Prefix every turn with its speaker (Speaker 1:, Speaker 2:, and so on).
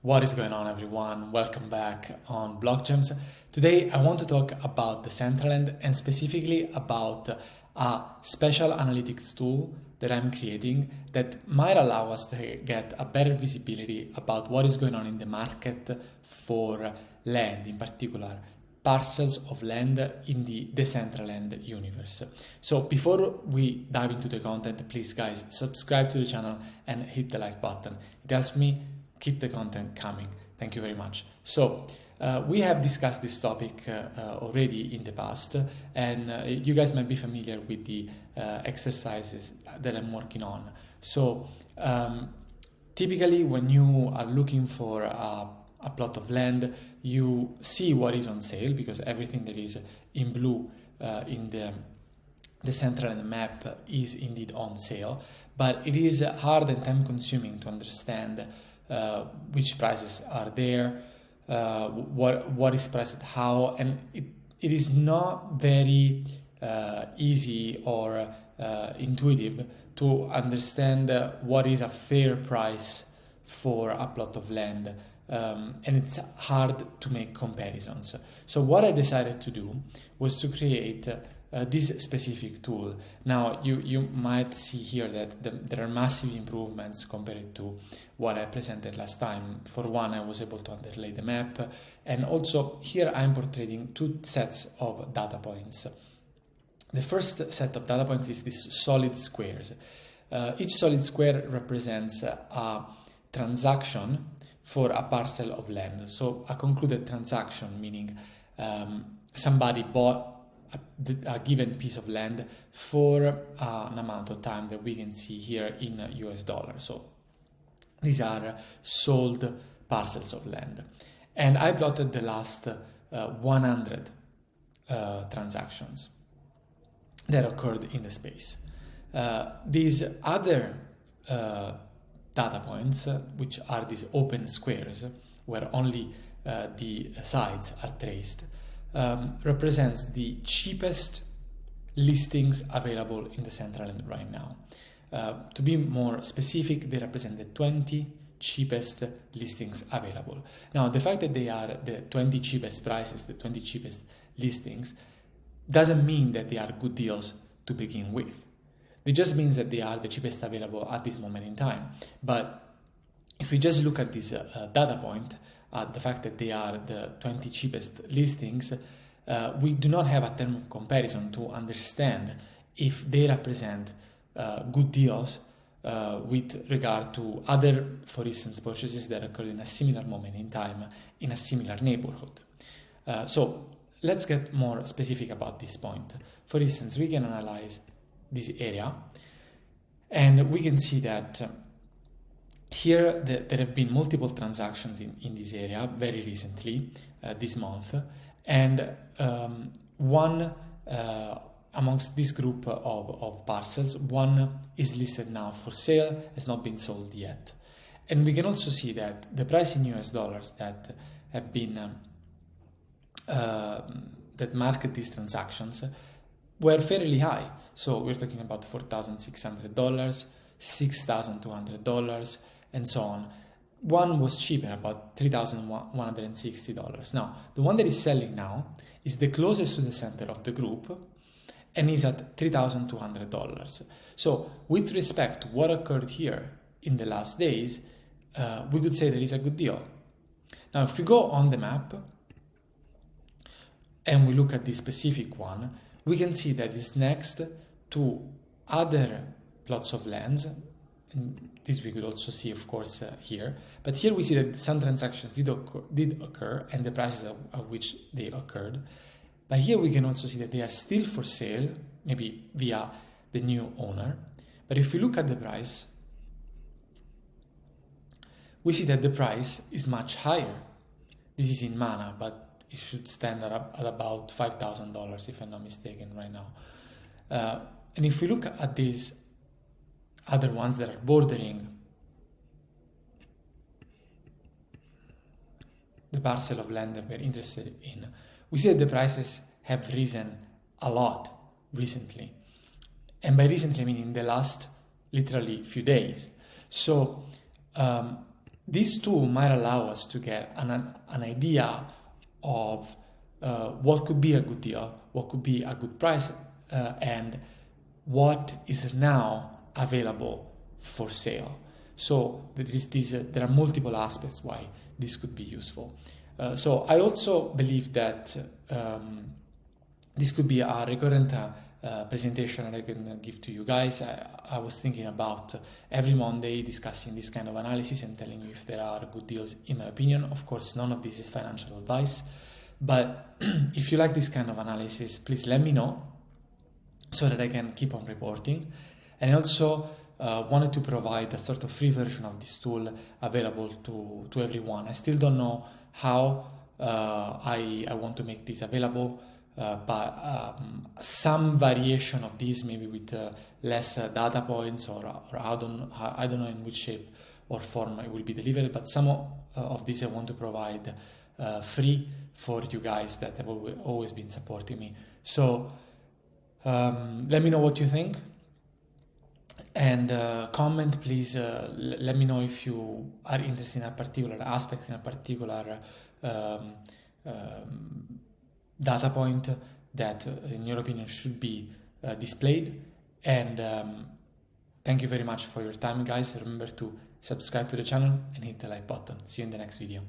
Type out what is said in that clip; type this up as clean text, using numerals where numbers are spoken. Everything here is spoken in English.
Speaker 1: What is going on, everyone? Welcome back on Blockgems. Today I want to talk about Decentraland and specifically about a special analytics tool that I'm creating that might allow us to get a better visibility about what is going on in the market for land, in particular parcels of land in the Decentraland universe. So before we dive into the content, please guys, subscribe to the channel and hit the like button. It helps me keep the content coming. Thank you very much. So we have discussed this topic already in the past, and you guys might be familiar with the exercises that I'm working on. So typically when you are looking for a plot of land, you see what is on sale because everything that is in blue in the Decentraland map is indeed on sale, but it is hard and time consuming to understand which prices are there, what is priced how, and it is not very easy or intuitive to understand what is a fair price for a plot of land, and it's hard to make comparisons. So what I decided to do was to create this specific tool. Now you might see here that there are massive improvements compared to what I presented last time. For one, I was able to underlay the map, and also here I'm portraying two sets of data points. The first set of data points is these solid squares. Each solid square represents a transaction for a parcel of land. So a concluded transaction, meaning somebody bought a given piece of land for an amount of time that we can see here in US dollars. So these are sold parcels of land. And I plotted the last 100 transactions that occurred in the space. These other data points, which are these open squares, where only the sides are traced, represents the cheapest listings available in the Decentraland right now. To be more specific, they represent the 20 cheapest listings available. Now, the fact that they are the 20 cheapest prices, the 20 cheapest listings, doesn't mean that they are good deals to begin with. It just means that they are the cheapest available at this moment in time. But if we just look at this data point, the fact that they are the 20 cheapest listings, we do not have a term of comparison to understand if they represent good deals with regard to other, for instance, purchases that occurred in a similar moment in time in a similar neighborhood. So let's get more specific about this point. For instance, we can analyze this area and we can see that here there have been multiple transactions in this area very recently, this month, and one amongst this group of parcels, one is listed now for sale, has not been sold yet. And we can also see that the price in US dollars that have been that market these transactions were fairly high. So we're talking about $4,600, $6,200, and so on. One was cheaper, about $3,160. Now, the one that is selling now is the closest to the center of the group and is at $3,200. So with respect to what occurred here in the last days, we could say that it's a good deal. Now, if we go on the map and we look at this specific one, we can see that it's next to other plots of lands. And this we could also see, of course, here. But here we see that some transactions did occur and the prices at which they occurred. But here we can also see that they are still for sale, maybe via the new owner. But if we look at the price, we see that the price is much higher. This is in mana, but it should stand at about $5,000 if I'm not mistaken right now. And if we look at these other ones that are bordering the parcel of land that we're interested in, we see that the prices have risen a lot recently. And by recently, I mean in the last literally few days. So this tool might allow us to get an idea of what could be a good deal, what could be a good price, and what is now available for sale. So there are multiple aspects why this could be useful. So I also believe that this could be a recurrent presentation that I can give to you guys. I was thinking about every Monday discussing this kind of analysis and telling you if there are good deals in my opinion. Of course, none of this is financial advice, but if you like this kind of analysis, please let me know so that I can keep on reporting. And I also wanted to provide a sort of free version of this tool available to everyone. I still don't know how I want to make this available, but some variation of this, maybe with less data points, or I don't know in which shape or form it will be delivered, but some of this I want to provide free for you guys that have always been supporting me. So let me know what you think, and comment please. Let me know if you are interested in a particular aspect, in a particular data point that in your opinion should be displayed. And thank you very much for your time, guys. Remember to subscribe to the channel and hit the like button. See you in the next video.